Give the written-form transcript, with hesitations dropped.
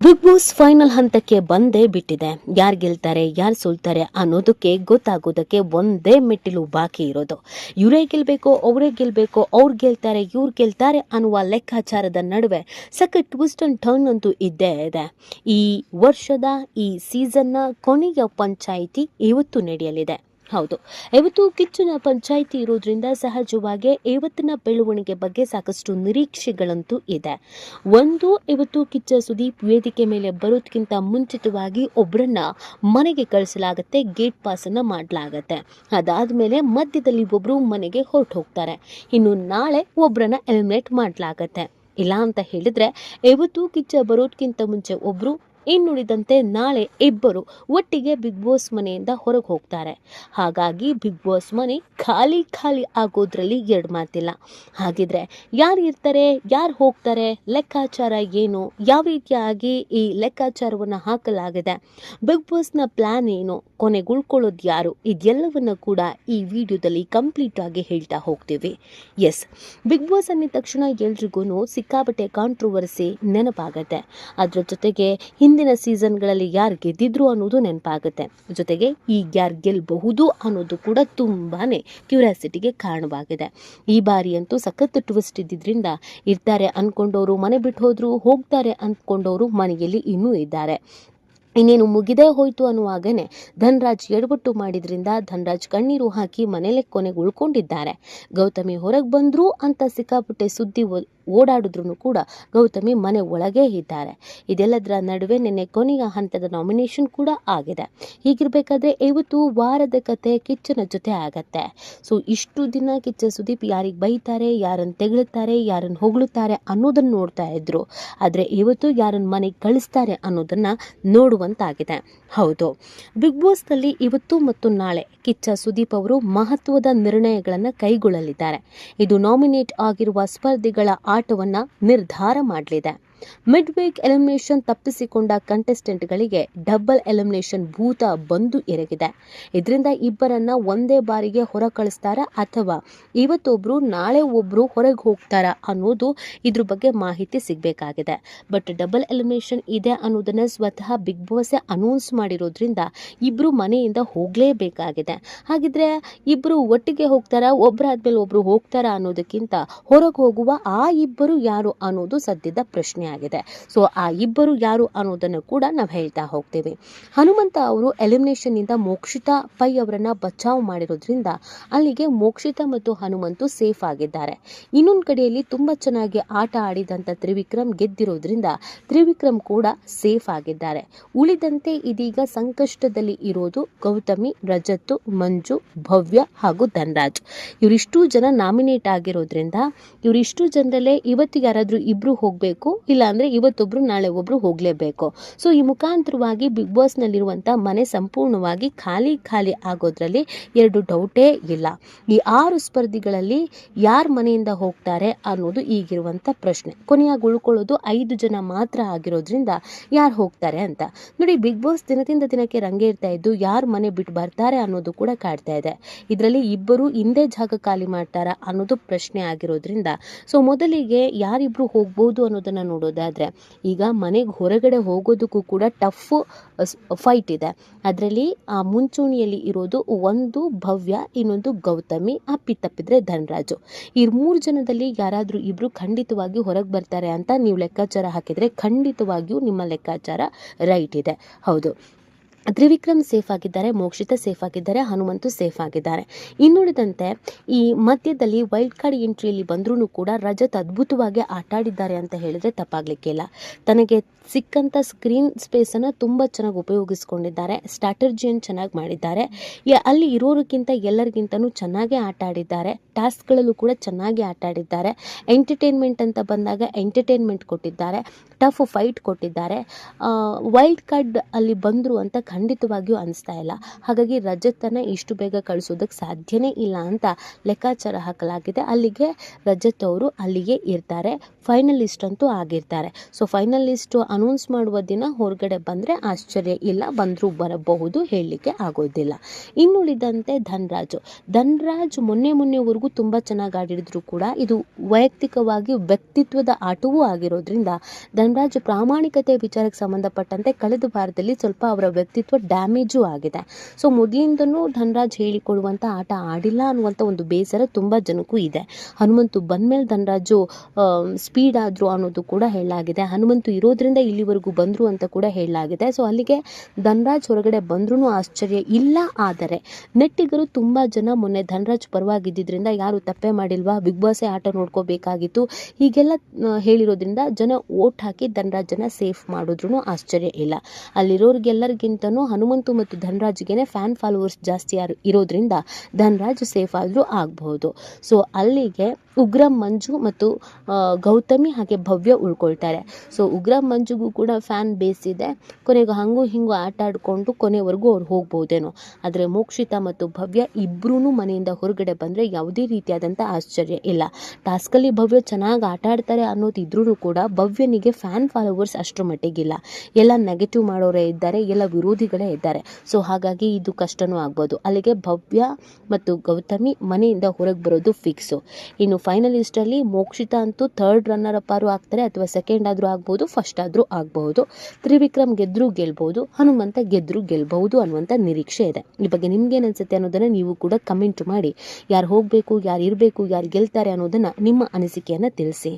Big boss final ಹಂತಕ್ಕೆ ಬಂದೇ ಬಿಟ್ಟಿದೆ. ಯಾರು ಗೆಲ್ತಾರೆ ಯಾರು ಸೋಲ್ತಾರೆ ಅನ್ನೋದಕ್ಕೆ ಗೊತ್ತಾಗೋದಕ್ಕೆ ಒಂದೇ ಮೆಟ್ಟಿಲು ಬಾಕಿ ಇರೋದು. ಇವರೇ ಗೆಲ್ಬೇಕು ಅವರೇ ಗೆಲ್ಬೇಕು, ಅವ್ರು ಗೆಲ್ತಾರೆ ಇವ್ರು ಗೆಲ್ತಾರೆ ಅನ್ನುವ ಲೆಕ್ಕಾಚಾರದ ನಡುವೆ ಸಖತ್ ಟ್ವಿಸ್ಟ್ ಅಂಡ್ ಟರ್ನ್ ಅಂತೂ ಇದ್ದೇ ಇದೆ. ಈ ವರ್ಷದ ಈ ಸೀಸನ್ನ ಕೊನೆಯ ಪಂಚಾಯಿತಿ ಇವತ್ತು ನಡೆಯಲಿದೆ. ಹೌದು, ಇವತ್ತು ಕಿಚ್ಚನ ಪಂಚಾಯಿತಿ ಇರೋದ್ರಿಂದ ಸಹಜವಾಗಿ ಇವತ್ತಿನ ಬೆಳವಣಿಗೆ ಬಗ್ಗೆ ಸಾಕಷ್ಟು ನಿರೀಕ್ಷೆಗಳಂತೂ ಇದೆ. ಇವತ್ತು ಕಿಚ್ಚ ಸುದೀಪ್ ವೇದಿಕೆ ಮೇಲೆ ಬರೋದಕ್ಕಿಂತ ಮುಂಚಿತವಾಗಿ ಒಬ್ಬರನ್ನ ಮನೆಗೆ ಕಳಿಸಲಾಗತ್ತೆ, ಗೇಟ್ ಪಾಸ್ ಅನ್ನ ಮಾಡಲಾಗತ್ತೆ. ಅದಾದ್ಮೇಲೆ ಮಧ್ಯದಲ್ಲಿ ಒಬ್ರು ಮನೆಗೆ ಹೊರಟು ಹೋಗ್ತಾರೆ. ಇನ್ನು ನಾಳೆ ಒಬ್ಬರನ್ನ ಎಲಿಮಿನೇಟ್ ಮಾಡಲಾಗತ್ತೆ. ಇಲ್ಲ ಅಂತ ಹೇಳಿದ್ರೆ ಇವತ್ತು ಕಿಚ್ಚ ಬರೋದಕ್ಕಿಂತ ಮುಂಚೆ ಒಬ್ರು, ಇನ್ನುಳಿದಂತೆ ನಾಳೆ ಇಬ್ಬರು ಒಟ್ಟಿಗೆ ಬಿಗ್ ಬಾಸ್ ಮನೆಯಿಂದ ಹೊರಗೆ ಹೋಗ್ತಾರೆ. ಹಾಗಾಗಿ ಬಿಗ್ ಬಾಸ್ ಮನೆ ಖಾಲಿ ಆಗೋದ್ರಲ್ಲಿ ಎರಡು ಮಾತಿಲ್ಲ. ಹಾಗಿದ್ರೆ ಯಾರು ಇರ್ತಾರೆ, ಯಾರು ಹೋಗ್ತಾರೆ, ಲೆಕ್ಕಾಚಾರ ಏನು, ಯಾವ ರೀತಿಯಾಗಿ ಈ ಲೆಕ್ಕಾಚಾರವನ್ನು ಹಾಕಲಾಗಿದೆ, ಬಿಗ್ ಬಾಸ್ನ ಪ್ಲಾನ್ ಏನು, ಕೊನೆಗೆ ಉಳ್ಕೊಳ್ಳೋದು ಯಾರು, ಇದೆಲ್ಲವನ್ನ ಕೂಡ ಈ ವಿಡಿಯೋದಲ್ಲಿ ಕಂಪ್ಲೀಟ್ ಆಗಿ ಹೇಳ್ತಾ ಹೋಗ್ತೀವಿ. ಎಸ್, ಬಿಗ್ ಬಾಸ್ ಅಂದ ತಕ್ಷಣ ಎಲ್ರಿಗೂ ಸಿಕ್ಕಾಪಟ್ಟೆ ಕಾಂಟ್ರವರ್ಸಿ ನೆನಪಾಗತ್ತೆ. ಅದ್ರ ಜೊತೆಗೆ ಹಿಂದಿನ ಸೀಸನ್ಗಳಲ್ಲಿ ಯಾರು ಗೆದ್ದಿದ್ರು ಅನ್ನೋದು ನೆನಪಾಗುತ್ತೆ. ಜೊತೆಗೆ ಈಗ ಯಾರು ಗೆಲ್ಲಬಹುದು ಅನ್ನೋದು ಕೂಡ ತುಂಬಾನೇ ಕ್ಯೂರಿಯಾಸಿಟಿಗೆ ಕಾರಣವಾಗಿದೆ. ಈ ಬಾರಿ ಅಂತೂ ಸಖತ್ ಟ್ವಿಸ್ಟ್ ಇದ್ದಿದ್ರಿಂದ ಇರ್ತಾರೆ ಅನ್ಕೊಂಡವರು ಮನೆ ಬಿಟ್ಟು ಹೋದ್ರು, ಹೋಗ್ತಾರೆ ಅನ್ಕೊಂಡವರು ಮನೆಯಲ್ಲಿ ಇನ್ನೂ ಇದ್ದಾರೆ. ಇನ್ನೇನು ಮುಗಿದೇ ಹೋಯ್ತು ಅನ್ನುವಾಗನೇ ಧನ್ರಾಜ್ ಎಡವಟ್ಟು ಮಾಡಿದ್ರಿಂದ ಧನ್ರಾಜ್ ಕಣ್ಣೀರು ಹಾಕಿ ಮನೇಲೆ ಕೊನೆಗೆ ಉಳ್ಕೊಂಡಿದ್ದಾರೆ. ಗೌತಮಿ ಹೊರಗೆ ಬಂದ್ರು ಅಂತ ಸಿಕ್ಕಾಪಟ್ಟೆ ಸುದ್ದಿ ಓಡಾಡಿದ್ರು ಕೂಡ ಗೌತಮಿ ಮನೆ ಒಳಗೆ ಇದ್ದಾರೆ. ಇದೆಲ್ಲದರ ನಡುವೆ ನಿನ್ನೆ ಕೊನೆಯ ಹಂತದ ನಾಮಿನೇಷನ್ ಕೂಡ ಆಗಿದೆ. ಹೀಗಿರ್ಬೇಕಾದ್ರೆ ಇವತ್ತು ವಾರದ ಕತೆ ಕಿಚ್ಚನ ಜೊತೆ ಆಗತ್ತೆ. ಸೊ ಇಷ್ಟು ದಿನ ಕಿಚ್ಚ ಸುದೀಪ್ ಯಾರಿಗೆ ಬೈತಾರೆ, ಯಾರನ್ನು ತೆಗಳುತ್ತಾರೆ, ಯಾರನ್ನು ಹೊಗಳುತ್ತಾರೆ ಅನ್ನೋದನ್ನ ನೋಡ್ತಾ ಇದ್ರು. ಆದ್ರೆ ಇವತ್ತು ಯಾರನ್ನು ಮನೆಗೆ ಕಳಿಸ್ತಾರೆ ಅನ್ನೋದನ್ನ ನೋಡುವಂತಾಗಿದೆ. ಹೌದು, ಬಿಗ್ ಬಾಸ್ನಲ್ಲಿ ಇವತ್ತು ಮತ್ತು ನಾಳೆ ಕಿಚ್ಚ ಸುದೀಪ್ ಅವರು ಮಹತ್ವದ ನಿರ್ಣಯಗಳನ್ನು ಕೈಗೊಳ್ಳಲಿದ್ದಾರೆ. ಇದು ನಾಮಿನೇಟ್ ಆಗಿರುವ ಸ್ಪರ್ಧಿಗಳ ಆಟವನ್ನ ನಿರ್ಧಾರ ಮಾಡಲಿದೆ. ಮಿಡ್ ವೀಕ್ ಎಲಿಮಿನೇಷನ್ ತಪ್ಪಿಸಿಕೊಂಡ ಕಂಟೆಸ್ಟೆಂಟ್ಗಳಿಗೆ ಡಬಲ್ ಎಲಿಮಿನೇಷನ್ ಭೂತ ಬಂದು ಎರಗಿದೆ. ಇದರಿಂದ ಇಬ್ಬರನ್ನ ಒಂದೇ ಬಾರಿಗೆ ಹೊರ ಕಳಿಸ್ತಾರ ಅಥವಾ ಇವತ್ತೊಬ್ರು ನಾಳೆ ಒಬ್ರು ಹೊರಗೆ ಹೋಗ್ತಾರ ಅನ್ನೋದು ಇದ್ರ ಬಗ್ಗೆ ಮಾಹಿತಿ ಸಿಗಬೇಕಾಗಿದೆ. ಬಟ್ ಡಬಲ್ ಎಲಿಮಿನೇಷನ್ ಇದೆ ಅನ್ನೋದನ್ನ ಸ್ವತಃ ಬಿಗ್ ಬಾಸ್ ಅನೌನ್ಸ್ ಮಾಡಿರೋದ್ರಿಂದ ಇಬ್ರು ಮನೆಯಿಂದ ಹೋಗ್ಲೇಬೇಕಾಗಿದೆ. ಹಾಗಿದ್ರೆ ಇಬ್ರು ಒಟ್ಟಿಗೆ ಹೋಗ್ತಾರ, ಒಬ್ಬರಾದ್ಮೇಲೆ ಒಬ್ರು ಹೋಗ್ತಾರ ಅನ್ನೋದಕ್ಕಿಂತ ಹೊರಗೆ ಹೋಗುವ ಆ ಇಬ್ಬರು ಯಾರು ಅನ್ನೋದು ಸದ್ಯದ ಪ್ರಶ್ನೆ ಆಗಿದೆ. ಸೊ ಆ ಇಬ್ಬರು ಯಾರು ಅನ್ನೋದನ್ನು ಕೂಡ ನಾವು ಹೇಳ್ತಾ ಹೋಗ್ತೇವೆ. ಹನುಮಂತ ಅವರು ಎಲಿಮಿನೇಷನ್ ಇಂದ ಮೋಕ್ಷಿತಾ ಪೈ ಅವರನ್ನ ಬಚಾವ್ ಮಾಡಿರೋದ್ರಿಂದ ಅಲ್ಲಿಗೆ ಮೋಕ್ಷಿತಾ ಮತ್ತು ಹನುಮಂತು ಸೇಫ್ ಆಗಿದ್ದಾರೆ. ಇನ್ನೊಂದು ಕಡೆಯಲ್ಲಿ ತುಂಬಾ ಚೆನ್ನಾಗಿ ಆಟ ಆಡಿದಂತ ತ್ರಿವಿಕ್ರಮ್ ಗೆದ್ದಿರೋದ್ರಿಂದ ತ್ರಿವಿಕ್ರಮ್ ಕೂಡ ಸೇಫ್ ಆಗಿದ್ದಾರೆ. ಉಳಿದಂತೆ ಇದೀಗ ಸಂಕಷ್ಟದಲ್ಲಿ ಇರೋದು ಗೌತಮಿ, ರಜತ್, ಮಂಜು, ಭವ್ಯ ಹಾಗೂ ಧನ್ರಾಜ್. ಇವರಿಷ್ಟು ಜನ ನಾಮಿನೇಟ್ ಆಗಿರೋದ್ರಿಂದ ಇವರಿಷ್ಟು ಜನರಲ್ಲೇ ಇವತ್ತು ಯಾರಾದ್ರೂ ಇಬ್ರು ಹೋಗ್ಬೇಕು, ಇಲ್ಲ ಅಂದ್ರೆ ಇವತ್ತೊಬ್ರು ನಾಳೆ ಒಬ್ರು ಹೋಗ್ಲೇಬೇಕು. ಸೊ ಈ ಮುಖಾಂತರವಾಗಿ ಬಿಗ್ ಬಾಸ್ ನಲ್ಲಿರುವಂತ ಮನೆ ಸಂಪೂರ್ಣವಾಗಿ ಖಾಲಿ ಆಗೋದ್ರಲ್ಲಿ ಎರಡು ಡೌಟೇ ಇಲ್ಲ. ಈ 6 ಸ್ಪರ್ಧಿಗಳಲ್ಲಿ ಯಾರ ಮನೆಯಿಂದ ಹೋಗ್ತಾರೆ ಅನ್ನೋದು ಈಗಿರುವಂತ ಪ್ರಶ್ನೆ. ಕೊನೆಯಾಗಿ ಉಳ್ಕೊಳ್ಳೋದು 5 ಜನ ಮಾತ್ರ ಆಗಿರೋದ್ರಿಂದ ಯಾರು ಹೋಗ್ತಾರೆ ಅಂತ ನೋಡಿ. ಬಿಗ್ ಬಾಸ್ ದಿನದಿಂದ ದಿನಕ್ಕೆ ರಂಗೇರ್ತಾ ಇದ್ದು ಯಾರು ಮನೆ ಬಿಟ್ಟು ಬರ್ತಾರೆ ಅನ್ನೋದು ಕೂಡ ಕಾಡ್ತಾ ಇದೆ. ಇದರಲ್ಲಿ ಇಬ್ಬರು ಹಿಂದೆ ಜಾಗ ಖಾಲಿ ಮಾಡ್ತಾರ ಅನ್ನೋದು ಪ್ರಶ್ನೆ ಆಗಿರೋದ್ರಿಂದ ಸೊ ಮೊದಲಿಗೆ ಯಾರಿಬ್ರು ಹೋಗ್ಬೋದು ಅನ್ನೋದನ್ನ ನೋಡೋದಾದ್ರೆ ಈಗ ಮನೆಗೆ ಹೊರಗಡೆ ಹೋಗೋದಕ್ಕೂ ಕೂಡ ಟಫ್ ಫೈಟ್ ಇದೆ. ಅದರಲ್ಲಿ ಆ ಮುಂಚೂಣಿಯಲ್ಲಿ ಇರೋದು ಒಂದು ಭವ್ಯ, ಇನ್ನೊಂದು ಗೌತಮಿ, ಅಪ್ಪಿತಪ್ಪಿದ್ರೆ ಧನ್ರಾಜು. ಈ 3 ಜನದಲ್ಲಿ ಯಾರಾದ್ರೂ ಇಬ್ರು ಖಂಡಿತವಾಗಿ ಹೊರಗೆ ಬರ್ತಾರೆ ಅಂತ ನೀವು ಲೆಕ್ಕಾಚಾರ ಹಾಕಿದ್ರೆ ಖಂಡಿತವಾಗಿಯೂ ನಿಮ್ಮ ಲೆಕ್ಕಾಚಾರ ರೈಟ್ ಇದೆ. ಹೌದು, ತ್ರಿವಿಕ್ರಮ್ ಸೇಫ್ ಆಗಿದ್ದಾರೆ, ಮೋಕ್ಷಿತಾ ಸೇಫ್ ಆಗಿದ್ದಾರೆ, ಹನುಮಂತು ಸೇಫ್ ಆಗಿದ್ದಾರೆ. ಇನ್ನುಳಿದಂತೆ ಈ ಮಧ್ಯದಲ್ಲಿ ವೈಲ್ಡ್ ಕಾರ್ಡ್ ಎಂಟ್ರಿಯಲ್ಲಿ ಬಂದ್ರೂ ಕೂಡ ರಜತ್ ಅದ್ಭುತವಾಗಿ ಆಟ ಆಡಿದ್ದಾರೆ ಅಂತ ಹೇಳಿದ್ರೆ ತಪ್ಪಾಗ್ಲಿಕ್ಕಿಲ್ಲ. ತನಗೆ ಸಿಕ್ಕಂತ ಸ್ಕ್ರೀನ್ ಸ್ಪೇಸ್ ಅನ್ನ ತುಂಬಾ ಚೆನ್ನಾಗಿ ಉಪಯೋಗಿಸ್ಕೊಂಡಿದ್ದಾರೆ, ಸ್ಟ್ರಾಟಜಿಯನ್ನು ಚೆನ್ನಾಗಿ ಮಾಡಿದ್ದಾರೆ. ಅಲ್ಲಿ ಇರೋರಿಗಿಂತ ಎಲ್ಲರಿಗಿಂತನೂ ಚೆನ್ನಾಗಿ ಆಟ ಆಡಿದ್ದಾರೆ. ಟಾಸ್ಕ್ಗಳಲ್ಲೂ ಕೂಡ ಚೆನ್ನಾಗಿ ಆಟ ಆಡಿದ್ದಾರೆ. ಎಂಟರ್ಟೈನ್ಮೆಂಟ್ ಅಂತ ಬಂದಾಗ ಎಂಟರ್ಟೈನ್ಮೆಂಟ್ ಕೊಟ್ಟಿದ್ದಾರೆ, ಟಫ್ ಫೈಟ್ ಕೊಟ್ಟಿದ್ದಾರೆ. ವೈಲ್ಡ್ ಕಾರ್ಡ್ ಅಲ್ಲಿ ಬಂದ್ರು ಅಂತ ಖಂಡಿತವಾಗಿಯೂ ಅನಿಸ್ತಾ ಇಲ್ಲ. ಹಾಗಾಗಿ ರಜತನ್ನು ಇಷ್ಟು ಬೇಗ ಕಳಿಸೋದಕ್ಕೆ ಸಾಧ್ಯನೇ ಇಲ್ಲ ಅಂತ ಲೆಕ್ಕಾಚಾರ ಹಾಕಲಾಗಿದೆ. ಅಲ್ಲಿಗೆ ರಜತ್ ಅವರು ಅಲ್ಲಿಗೆ ಇರ್ತಾರೆ, ಫೈನಲಿಸ್ಟ್ ಅಂತೂ ಆಗಿರ್ತಾರೆ. ಸೊ ಫೈನಲಿಸ್ಟ್ ಅನೌನ್ಸ್ ಮಾಡುವ ದಿನ ಹೊರಗಡೆ ಬಂದರೆ ಆಶ್ಚರ್ಯ ಇಲ್ಲ, ಬಂದರೂ ಬರಬಹುದು, ಹೇಳಲಿಕ್ಕೆ ಆಗೋದಿಲ್ಲ. ಇನ್ನುಳಿದಂತೆ ಧನ್ರಾಜ್ ಮೊನ್ನೆವರೆಗೂ ತುಂಬ ಚೆನ್ನಾಗಿ ಆಡಿದ್ರು ಕೂಡ ಇದು ವೈಯಕ್ತಿಕವಾಗಿ ವ್ಯಕ್ತಿತ್ವದ ಆಟವೂ ಆಗಿರೋದ್ರಿಂದ ಧನ್ರಾಜ್ ಪ್ರಾಮಾಣಿಕತೆ ವಿಚಾರಕ್ಕೆ ಸಂಬಂಧಪಟ್ಟಂತೆ ಕಳೆದ ವಾರದಲ್ಲಿ ಸ್ವಲ್ಪ ಅವರ ವ್ಯಕ್ತಿತ್ವ ಡ್ಯಾಮೇಜು ಆಗಿದೆ. ಸೊ ಮೊದಲಿಂದನೂ ಧನ್ರಾಜ್ ಹೇಳಿಕೊಡುವಂಥ ಆಟ ಆಡಿಲ್ಲ ಅನ್ನುವಂಥ ಒಂದು ಬೇಸರ ತುಂಬ ಜನಕ್ಕೂ ಇದೆ. ಹನುಮಂತು ಬಂದಮೇಲೆ ಧನ್ರಾಜು ಸ್ಪೀಡ್ ಆದರು ಅನ್ನೋದು ಕೂಡ ಹೇಳಲಾಗಿದೆ. ಹನುಮಂತು ಇರೋದ್ರಿಂದ ಇಲ್ಲಿವರೆಗೂ ಬಂದರು ಅಂತ ಕೂಡ ಹೇಳಲಾಗಿದೆ. ಸೊ ಅಲ್ಲಿಗೆ ಧನ್ರಾಜ್ ಹೊರಗಡೆ ಬಂದ್ರೂ ಆಶ್ಚರ್ಯ ಇಲ್ಲ. ಆದರೆ ನೆಟ್ಟಿಗರು ತುಂಬ ಜನ ಮೊನ್ನೆ ಧನ್ರಾಜ್ ಪರವಾಗಿದ್ದರಿಂದ ಯಾರು ತಪ್ಪೇ ಮಾಡಿಲ್ವಾ, ಬಿಗ್ ಬಾಸೇ ಆಟ ನೋಡ್ಕೋಬೇಕಾಗಿತ್ತು, ಹೀಗೆಲ್ಲ ಹೇಳಿರೋದ್ರಿಂದ ಜನ ಓಟ್ ಹಾಕಿ ಧನ್ರಾಜನ ಸೇಫ್ ಮಾಡಿದ್ರೂ ಆಶ್ಚರ್ಯ ಇಲ್ಲ. ಅಲ್ಲಿರೋರಿಗೆಲ್ಲರಿಗಿಂತನೂ ಹನುಮಂತು ಮತ್ತು ಧನ್ರಾಜ್ಗೆ ಫ್ಯಾನ್ ಫಾಲೋವರ್ಸ್ ಜಾಸ್ತಿ ಇರೋದ್ರಿಂದ ಧನ್ರಾಜ್ ಸೇಫ್ ಆದರೂ ಆಗಬಹುದು. ಸೊ ಅಲ್ಲಿಗೆ ಉಗ್ರಂ ಮಂಜು ಮತ್ತು ಗೌತಮಿ ಹಾಗೆ ಭವ್ಯ ಉಳ್ಕೊಳ್ತಾರೆ. ಸೊ ಉಗ್ರಂ ಮಂಜುಗೂ ಕೂಡ ಫ್ಯಾನ್ ಬೇಸ್ ಇದೆ. ಕೊನೆಗೆ ಹಂಗೂ ಹಿಂಗೂ ಆಟ ಆಡಿಕೊಂಡು ಕೊನೆವರೆಗೂ ಅವ್ರು ಹೋಗ್ಬೋದೇನೋ. ಆದರೆ ಮೋಕ್ಷಿತಾ ಮತ್ತು ಭವ್ಯ ಇಬ್ಬರೂ ಮನೆಯಿಂದ ಹೊರಗಡೆ ಬಂದರೆ ಯಾವುದೇ ರೀತಿಯಾದಂಥ ಆಶ್ಚರ್ಯ ಇಲ್ಲ. ಟಾಸ್ಕಲ್ಲಿ ಭವ್ಯ ಚೆನ್ನಾಗಿ ಆಟ ಆಡ್ತಾರೆ ಅನ್ನೋದಿದ್ರೂ ಕೂಡ ಭವ್ಯನಿಗೆ ಫ್ಯಾನ್ ಫಾಲೋವರ್ಸ್ ಅಷ್ಟರ ಮಟ್ಟಿಗಿಲ್ಲ. ಎಲ್ಲ ನೆಗೆಟಿವ್ ಮಾಡೋರೇ ಇದ್ದಾರೆ, ಎಲ್ಲ ವಿರೋಧಿಗಳೇ ಇದ್ದಾರೆ. ಸೊ ಹಾಗಾಗಿ ಇದು ಕಷ್ಟನೂ ಆಗ್ಬೋದು. ಅಲ್ಲಿಗೆ ಭವ್ಯ ಮತ್ತು ಗೌತಮಿ ಮನೆಯಿಂದ ಹೊರಗೆ ಬರೋದು ಫಿಕ್ಸು. ಇನ್ನು ಫೈನಲಿಸ್ಟಲ್ಲಿ ಮೋಕ್ಷಿತಾ ಅಂತೂ ಥರ್ಡ್ ರನ್ನರ್ ಅಪ್ ಆಗ್ತಾರೆ, ಅಥವಾ ಸೆಕೆಂಡ್ ಆದರೂ ಆಗ್ಬೋದು, ಫಸ್ಟ್ ಆದರೂ ಆಗಬಹುದು. ತ್ರಿವಿಕ್ರಮ್ ಗೆದ್ದರೂ ಗೆಲ್ಬಹುದು, ಹನುಮಂತ ಗೆದ್ದರೂ ಗೆಲ್ಬಹುದು ಅನ್ನುವಂಥ ನಿರೀಕ್ಷೆ ಇದೆ. ಈ ಬಗ್ಗೆ ನಿಮ್ಗೇನು ಅನಿಸುತ್ತೆ ಅನ್ನೋದನ್ನು ನೀವು ಕೂಡ ಕಮೆಂಟ್ ಮಾಡಿ. ಯಾರು ಹೋಗಬೇಕು, ಯಾರು ಇರಬೇಕು, ಯಾರು ಗೆಲ್ತಾರೆ ಅನ್ನೋದನ್ನು ನಿಮ್ಮ ಅನಿಸಿಕೆಯನ್ನು ತಿಳಿಸಿ.